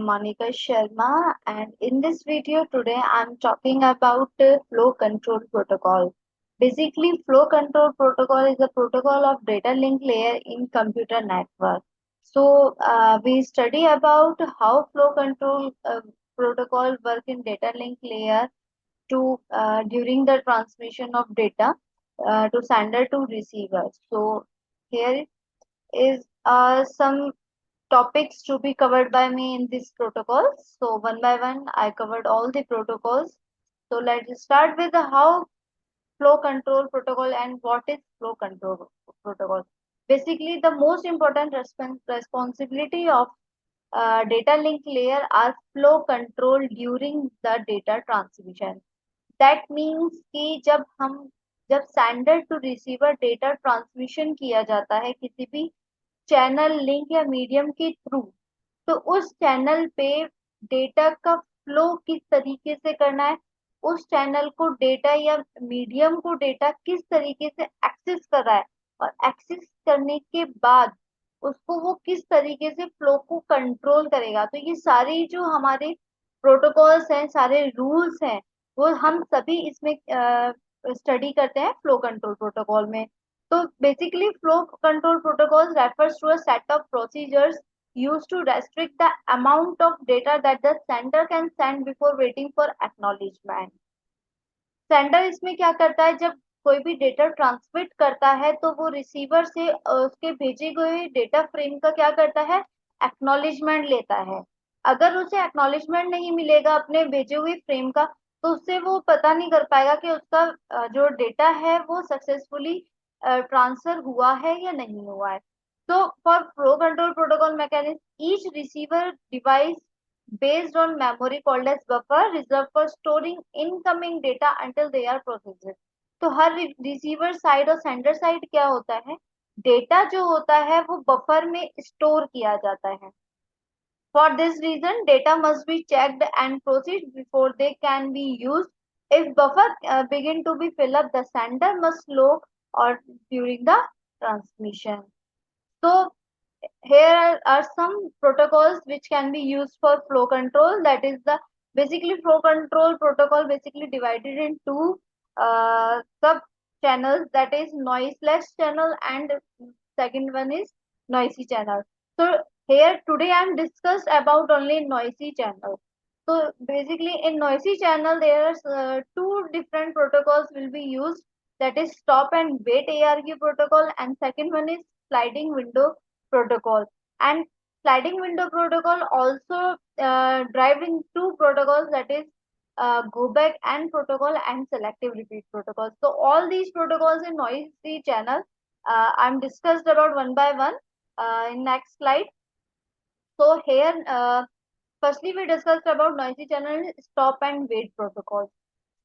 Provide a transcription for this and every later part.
Monica Sharma, and in this video today I'm talking about flow control protocol. Basically, flow control protocol is a protocol of data link layer in computer network. We study about how flow control protocol work in data link layer to during the transmission of data to sender to receiver. So here is some topics to be covered by me in this protocol. So one by one, I covered all the protocols. So let's start with the how flow control protocol and what is flow control protocol. Basically, the most important responsibility of data link layer are flow control during the data transmission. That means कि जब sender to receiver data transmission किया जाता है किसी भी channel link या medium के through, तो उस चैनल पे डेटा का फ्लो किस तरीके से करना है, उस चैनल को डेटा या मीडियम को डेटा किस तरीके से एक्सेस कर रहा है, और एक्सेस करने के बाद उसको वो किस तरीके से फ्लो को कंट्रोल करेगा। तो ये सारे जो हमारे प्रोटोकॉल्स हैं, सारे रूल्स हैं, वो हम सभी इसमें स्टडी करते हैं फ्लो कंट्रोल प्रोटोकॉल में। So basically, flow control protocols refers to a set of procedures used to restrict the amount of data that the sender can send before waiting for acknowledgement. Sender इसमें क्या करता है, जब कोई भी data transmit करता है तो वो रिसीवर से उसके भेजे गए डेटा फ्रेम का क्या करता है, एक्नॉलेजमेंट लेता है। अगर उसे एक्नॉलेजमेंट नहीं मिलेगा अपने भेजे हुए फ्रेम का, तो उससे वो पता नहीं कर पाएगा कि उसका जो डेटा है वो सक्सेसफुली ट्रांसफर हुआ है या नहीं हुआ है। तो for flow control protocol mechanism each receiver device based on memory called as buffer reserved for storing incoming data until they are processed। तो हर रिसीवर साइड और सेंडर साइड क्या होता है, डेटा जो होता है वो बफर में स्टोर किया जाता है। For this reason, data must be checked and processed before they can be used. If buffer begin to be filled up, the sender must slow or during the transmission. So here are some protocols which can be used for flow control. That is the basically flow control protocol basically divided in two sub channels, that is noiseless channel and second one is noisy channel. So here today I am discussed about only noisy channel. So basically in noisy channel there are two different protocols will be used, that is stop and wait ARQ protocol, and second one is sliding window protocol. And sliding window protocol also derived in two protocols, that is go back and protocol and selective repeat protocol. So all these protocols in noisy channel I'm discussed about one by one in next slide. So here firstly we discussed about noisy channel stop and wait protocols.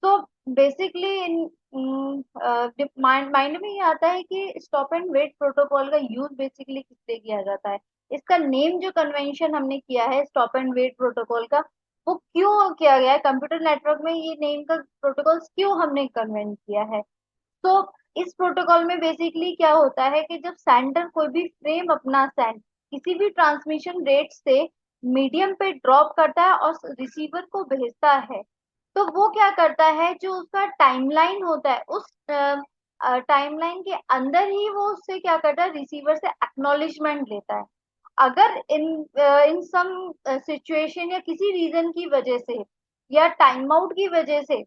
तो basically in mind में ये आता है कि stop and wait protocol का use basically किस लिए किया जाता है। इसका नेम जो कन्वेंशन हमने किया है स्टॉप एंड वेट प्रोटोकॉल का, वो क्यों किया गया है कंप्यूटर नेटवर्क में, ये नेम का प्रोटोकॉल क्यों हमने कन्वेंट किया है। तो इस प्रोटोकॉल में बेसिकली क्या होता है कि जब सेंडर कोई भी फ्रेम अपना सेंड किसी भी ट्रांसमिशन रेट से मीडियम पे ड्रॉप करता है और रिसीवर को भेजता है, तो वो क्या करता है, जो उसका टाइमलाइन होता है उस टाइमलाइन के अंदर ही वो उससे क्या करता है, रिसीवर से एक्नॉलेजमेंट लेता है। अगर इन सम सिचुएशन या किसी रीजन की वजह से या टाइम आउट की वजह से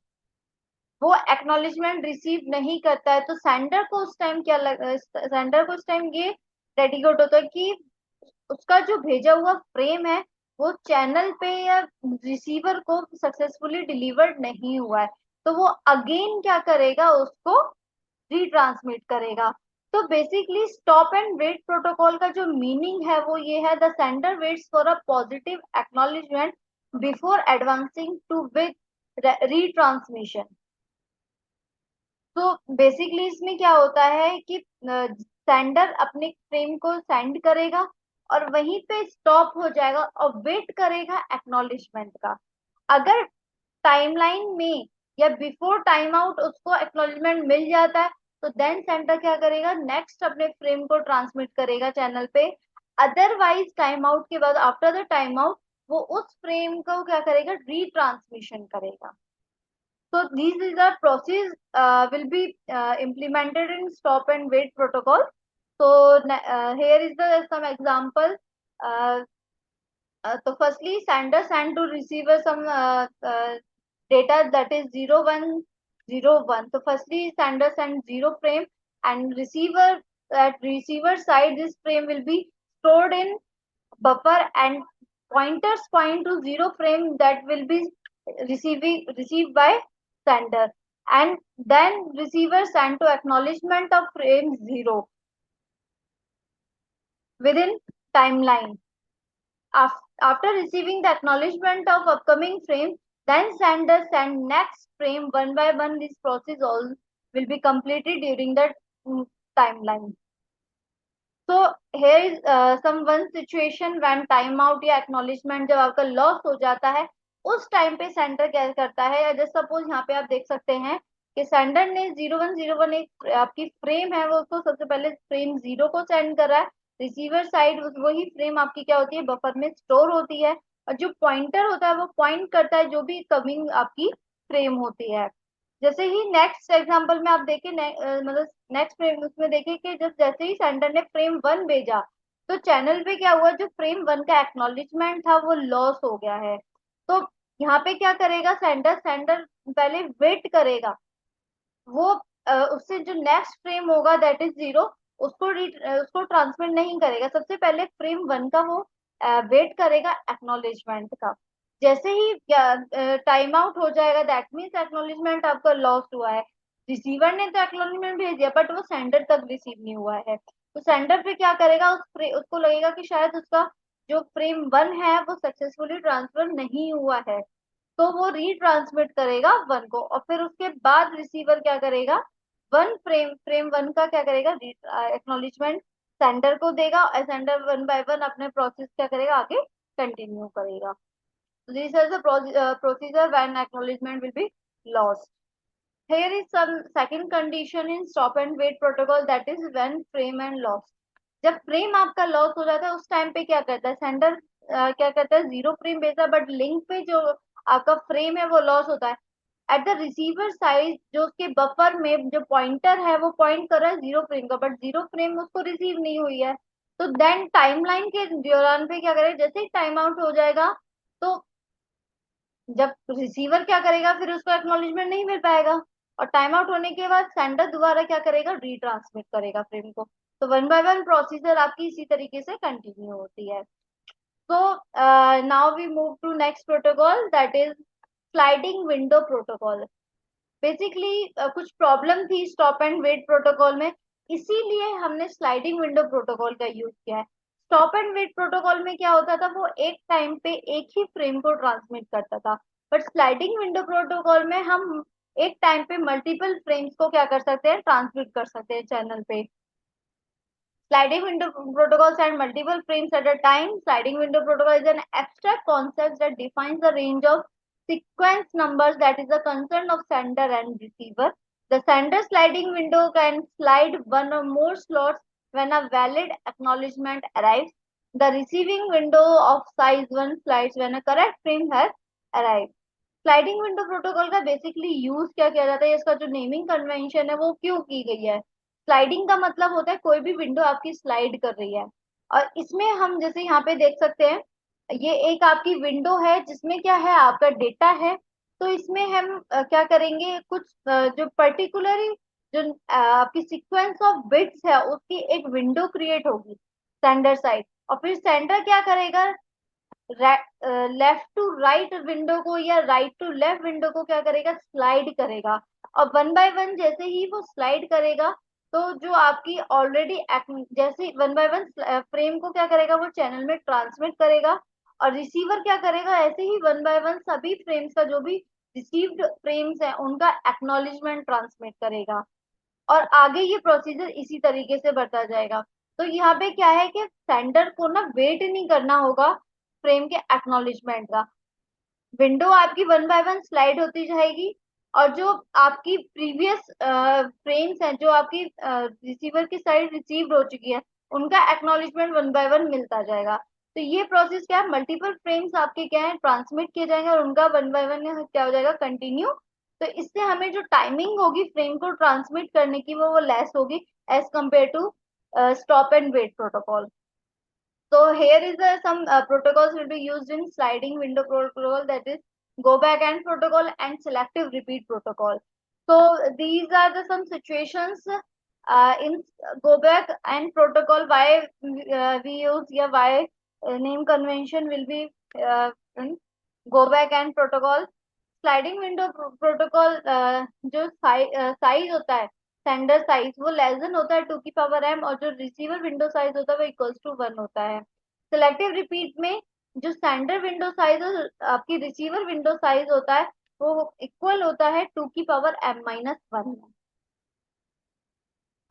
वो एक्नॉलेजमेंट रिसीव नहीं करता है, तो सेंडर को उस टाइम सेंडर को उस टाइम ये डेडिकेट होता है कि उसका जो भेजा हुआ फ्रेम है वो चैनल पे या रिसीवर को सक्सेसफुली डिलीवर्ड नहीं हुआ है, तो वो अगेन क्या करेगा, उसको रीट्रांसमिट करेगा। तो basically stop and wait protocol का जो मीनिंग है वो ये है, the sender waits for a positive acknowledgement before advancing to with retransmission. तो बेसिकली इसमें क्या होता है कि सेंडर अपने फ्रेम को सेंड करेगा और वहीं पे स्टॉप हो जाएगा और वेट करेगा एक्नॉलेजमेंट का। अगर टाइमलाइन में या बिफोर टाइम आउट उसको एक्नॉलेजमेंट मिल जाता है, तो देन सेंटर क्या करेगा, नेक्स्ट अपने फ्रेम को ट्रांसमिट करेगा चैनल पे। अदरवाइज टाइम आउट के बाद आफ्टर द टाइम आउट वो उस फ्रेम को क्या करेगा, रीट्रांसमिशन करेगा. So these is the process will be implemented in stop and wait protocol. So here is the some example. Uh, so firstly, sender send to receiver some data that is 0101. So firstly, sender send 0 frame, and receiver at receiver side this frame will be stored in buffer, and pointers point to 0 frame that will be received by sender, and then receiver send to acknowledgement of frame 0 within timeline. After receiving the acknowledgement of upcoming frame, then sender send next frame one by one. This process all will be completed during the timeline. So here is some one situation when time out या acknowledgement जब आपका loss हो जाता है, उस time पे sender क्या करता है, या जस्ट सपोज यहाँ पे आप देख सकते हैं कि सेंडर ने 0101 एक आपकी फ्रेम है, वो उसको सबसे पहले फ्रेम 0 को सेंड कर रहा है. रिसीवर साइड वही फ्रेम आपकी क्या होती है, बफर में स्टोर होती है, और जो पॉइंटर होता है वो पॉइंट करता है जो भी कमिंग आपकी फ्रेम होती है. जैसे ही नेक्स्ट एग्जांपल में आप देखें, मतलब नेक्स्ट फ्रेम उसमें देखें कि जब जैसे ही सेंडर ने फ्रेम 1 भेजा, तो चैनल पे क्या हुआ, जो फ्रेम 1 का एक्नॉलेजमेंट था वो लॉस हो गया है. तो यहाँ पे क्या करेगा सेंडर, पहले वेट करेगा, वो उससे जो नेक्स्ट फ्रेम होगा दैट इज 0, उसको ट्रांसमिट नहीं करेगा. सबसे पहले फ्रेम 1 का वो वेट करेगा एक्नॉलेजमेंट का. जैसे ही टाइम आउट हो जाएगा, दैट मीन्स एक्नॉलेजमेंट आपका लॉस हुआ है. रिसीवर ने तो एक्नॉलेजमेंट भेज दिया बट वो सेंडर तक रिसीव नहीं हुआ है. तो सेंडर पे क्या करेगा, उसको लगेगा कि शायद उसका जो फ्रेम 1 है वो सक्सेसफुली ट्रांसफर नहीं हुआ है, तो वो रीट्रांसमिट करेगा 1 को, और फिर उसके बाद रिसीवर क्या करेगा, फ्रेम 1 का क्या करेगा, एक्नॉलेजमेंट सेंडर को देगा, और सेंडर 1 बाय 1 अपने प्रोसेस क्या करेगा, आगे कंटिन्यू करेगा. This is the procedure when acknowledgement will be lost. Here is some second condition in stop and wait protocol, that is when frame and loss. जब frame आपका लॉस हो जाता है उस टाइम पे क्या करता है सेंडर, क्या करता है 0 फ्रेम भेजता है, बट लिंक पे जो आपका फ्रेम है वो लॉस होता है. एट द रिसीवर साइड जो उसके बफर में जो पॉइंटर है वो पॉइंट कर रहा है 0 फ्रेम का, बट 0 फ्रेम उसको रिसीव नहीं हुई है. तो देन टाइमलाइन के दौरान पे क्या करेगा, जैसे ही टाइम आउट हो जाएगा, तो जब रिसीवर क्या करेगा, फिर उसको एक्नॉलेजमेंट नहीं मिल पाएगा, और टाइम आउट होने के बाद सेंडर दोबारा क्या करेगा, रीट्रांसमिट करेगा फ्रेम को. तो 1 बाय 1 प्रोसीजर आपकी इसी तरीके से कंटिन्यू होती है. So now we move to next protocol, that is sliding window protocol. Basically कुछ प्रॉब्लम थी स्टॉप एंड वेट प्रोटोकॉल में, इसीलिए हमने स्लाइडिंग विंडो प्रोटोकॉल का यूज किया है. स्टॉप एंड वेट प्रोटोकॉल में क्या होता था, वो एक टाइम पे एक ही फ्रेम को ट्रांसमिट करता था, बट स्लाइडिंग विंडो प्रोटोकॉल में हम एक टाइम पे मल्टीपल फ्रेम्स को क्या कर सकते हैं, ट्रांसमिट कर सकते हैं चैनल पे. Sliding window protocols and multiple frames at a time. Sliding window protocol is an abstract concept that defines the range of sequence numbers that is the concern of sender and receiver. The sender sliding window can slide one or more slots when a valid acknowledgement arrives. The receiving window of size 1 slides when a correct frame has arrived. Sliding window protocol का basically use क्या किया जाता है, इसका जो naming convention है वो क्यों की गई है. स्लाइडिंग का मतलब होता है कोई भी विंडो आपकी स्लाइड कर रही है, और इसमें हम जैसे यहाँ पे देख सकते हैं, ये एक आपकी विंडो है जिसमें क्या है, आपका डेटा है. तो इसमें हम क्या करेंगे, कुछ जो पर्टिकुलर जो आपकी सीक्वेंस ऑफ बिट्स है उसकी एक विंडो क्रिएट होगी सेंडर साइड, और फिर सेंडर क्या करेगा, लेफ्ट टू राइट विंडो को या राइट टू लेफ्ट विंडो को क्या करेगा, स्लाइड करेगा. और 1 बाय 1 जैसे ही वो स्लाइड करेगा, तो जो आपकी ऑलरेडी जैसे 1 बाय 1 फ्रेम को क्या करेगा, वो चैनल में ट्रांसमिट करेगा, और रिसीवर क्या करेगा, ऐसे ही 1 बाय 1 सभी फ्रेम्स का जो भी रिसीव्ड फ्रेम्स है उनका एक्नॉलेजमेंट ट्रांसमिट करेगा, और आगे ये प्रोसीजर इसी तरीके से बढ़ता जाएगा. तो यहाँ पे क्या है कि सेंडर को ना वेट नहीं करना होगा फ्रेम के एक्नॉलेजमेंट का. विंडो आपकी 1 बाय 1 स्लाइड होती जाएगी, और जो आपकी प्रीवियस फ्रेम्स हैं जो आपकी रिसीवर की साइड रिसीव्ड हो चुकी है उनका एक्नॉलेजमेंट 1 बाय 1 मिलता जाएगा. तो ये प्रोसेस क्या है, मल्टीपल फ्रेम्स आपके क्या है ट्रांसमिट किए जाएंगे और उनका वन बाय वन क्या हो जाएगा कंटिन्यू। तो इससे हमें जो टाइमिंग होगी फ्रेम को ट्रांसमिट करने की वो लेस होगी as compare to stop and wait protocol. So here is some protocols will be used in sliding window protocol, that is go back and protocol and selective repeat protocol. So these are the some situations in go back and protocol. Why we use, yeah, why name convention will be in go back and protocol. Sliding window protocol जो size होता है sender size वो less than होता है 2 की power m, और जो receiver window size होता है वो इक्वल्स टू 1 होता है। सिलेक्टिव रिपीट में जो सेंडर विंडो साइज और आपकी रिसीवर विंडो साइज होता है वो इक्वल होता है 2 की power m-1।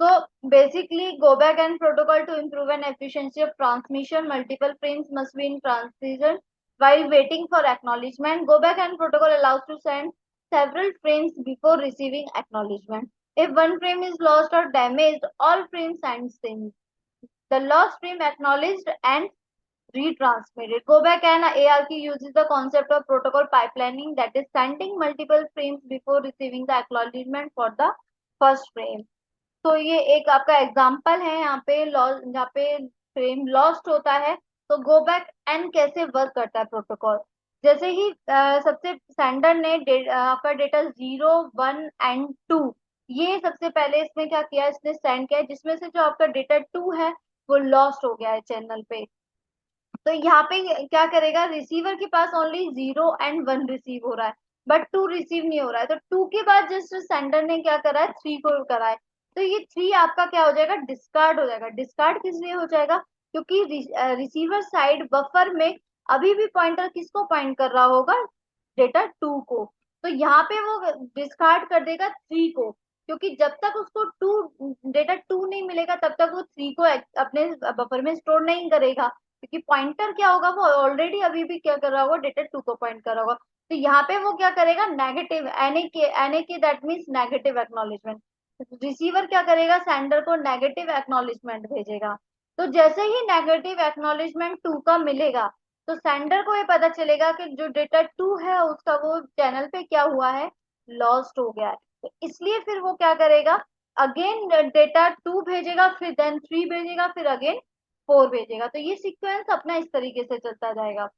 So basically, go back and protocol to improve an efficiency of transmission. Multiple frames must be in transition while waiting for acknowledgement. Go back and protocol allows to send several frames before receiving acknowledgement. If one frame is lost or damaged, all frames send same. The lost frame acknowledged and retransmitted. Go back and ARQ uses the concept of protocol pipelining, that is sending multiple frames before receiving the acknowledgement for the first frame. तो ये एक आपका example है यहाँ पे loss, जहाँ पे frame lost होता है। तो गो बैक एंड कैसे वर्क करता है प्रोटोकॉल, जैसे ही सबसे सेंडर ने आपका डेटा 0, 1 एंड 2, ये सबसे पहले इसमें क्या किया, इसने सेंड किया, जिसमें से जो आपका डेटा 2 है वो लॉस्ट हो गया है चैनल पे। तो यहाँ पे क्या करेगा, रिसीवर के पास ओनली 0 एंड 1 रिसीव हो रहा है बट 2 रिसीव नहीं हो रहा है। तो 2 के बाद जस्ट सेंडर ने क्या करा है, 3 को करा है। तो ये 3 आपका क्या हो जाएगा, डिस्कार्ड हो जाएगा। डिस्कार्ड किस लिए हो जाएगा, क्योंकि रिसीवर साइड बफर में अभी भी पॉइंटर किसको पॉइंट कर रहा होगा, डेटा 2 को। तो यहाँ पे वो डिस्कार्ड कर देगा 3 को, क्योंकि जब तक उसको डेटा 2 नहीं मिलेगा तब तक वो 3 को अपने बफर में स्टोर नहीं करेगा, क्योंकि पॉइंटर क्या होगा, वो ऑलरेडी अभी भी क्या कर रहा होगा, डेटा 2 को पॉइंट कर रहा होगा। तो यहाँ पे वो क्या करेगा, नेगेटिव एन ए के that means negative acknowledgement. Receiver क्या करेगा, सेंडर को नेगेटिव एक्नॉलेजमेंट भेजेगा। तो जैसे ही नेगेटिव एक्नॉलेजमेंट 2 का मिलेगा तो सेंडर को ये पता चलेगा कि जो डेटा 2 है उसका वो चैनल पे क्या हुआ है, लॉस्ट हो गया है। तो इसलिए फिर वो क्या करेगा, अगेन डेटा 2 भेजेगा, फिर देन 3 भेजेगा, फिर अगेन 4 भेजेगा। तो ये सीक्वेंस अपना इस तरीके से चलता जाएगा।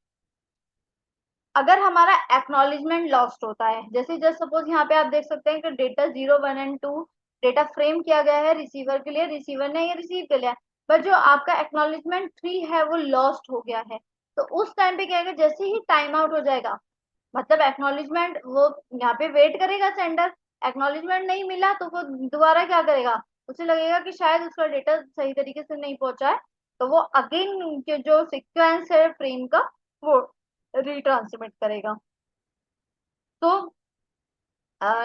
अगर हमारा एक्नॉलेजमेंट लॉस्ट होता है, जैसे जस्ट सपोज यहाँ पे आप देख सकते हैं कि डेटा 0, 1 एंड 2 डेटा फ्रेम किया गया है रिसीवर के लिए, रिसीवर ने ये रिसीव कर लिया, पर जो आपका एक्नॉलेजमेंट 3 है वो लॉस्ट हो गया है। तो उस टाइम पे क्या है, जैसे ही टाइम आउट हो जाएगा, मतलब एक्नॉलेजमेंट वो यहाँ पे वेट करेगा सेंडर, एक्नॉलेजमेंट नहीं मिला तो वो दोबारा क्या करेगा, उसे लगेगा कि शायद उसका डेटा सही तरीके से नहीं पहुंचा है, तो वो अगेन जो सिक्वेंस है फ्रेम का वो रिट्रांसमिट करेगा। तो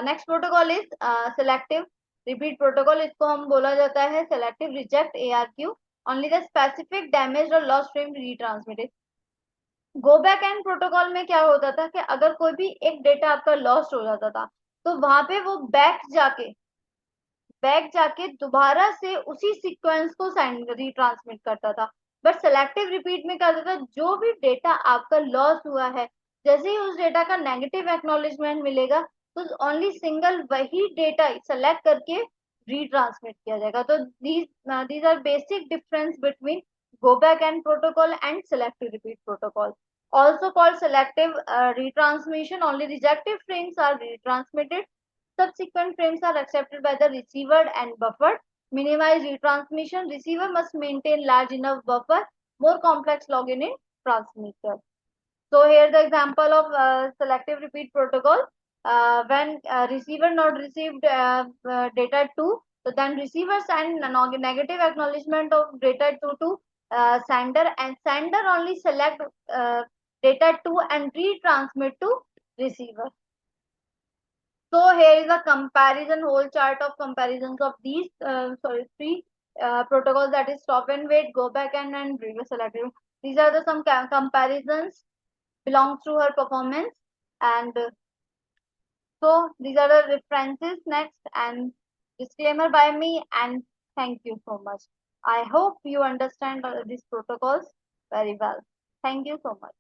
next protocol is selective repeat protocol. इसको हम बोला जाता है selective reject ARQ, only the specific damage और lost frame retransmitted. Go back and protocol में क्या होता था कि अगर कोई भी एक डेटा आपका लॉस्ट हो जाता था तो वहां पे वो बैक जाके दोबारा से उसी सीक्वेंस को सेंड रिट्रांसमिट करता था। बट सेलेक्टिव रिपीट में क्या होता था, जो भी डेटा आपका लॉस हुआ है, जैसे ही उस डेटा का नेगेटिव एक्नॉलेजमेंट मिलेगा तो ओनली सिंगल वही डेटा सेलेक्ट करके रिट्रांसमिट किया जाएगा। तो these are basic difference between go back and protocol and selective repeat protocol. Also called selective retransmission, only rejected frames are retransmitted. Subsequent frames are accepted by the receiver and buffered. Minimize retransmission. Receiver must maintain large enough buffer. More complex login in transmitter. So here the example of selective repeat protocol. When receiver not received data 2, so then receiver send negative acknowledgement of data 2 to sender, and sender only select data 2 and retransmit to receiver. So here is a comparison, whole chart of comparisons of these three protocols, that is stop and wait, go back and reverse selective. These are the some comparisons belongs to her performance, and so these are the references next, and disclaimer by me, and thank you so much. I hope you understand these protocols. very well. Thank you so much.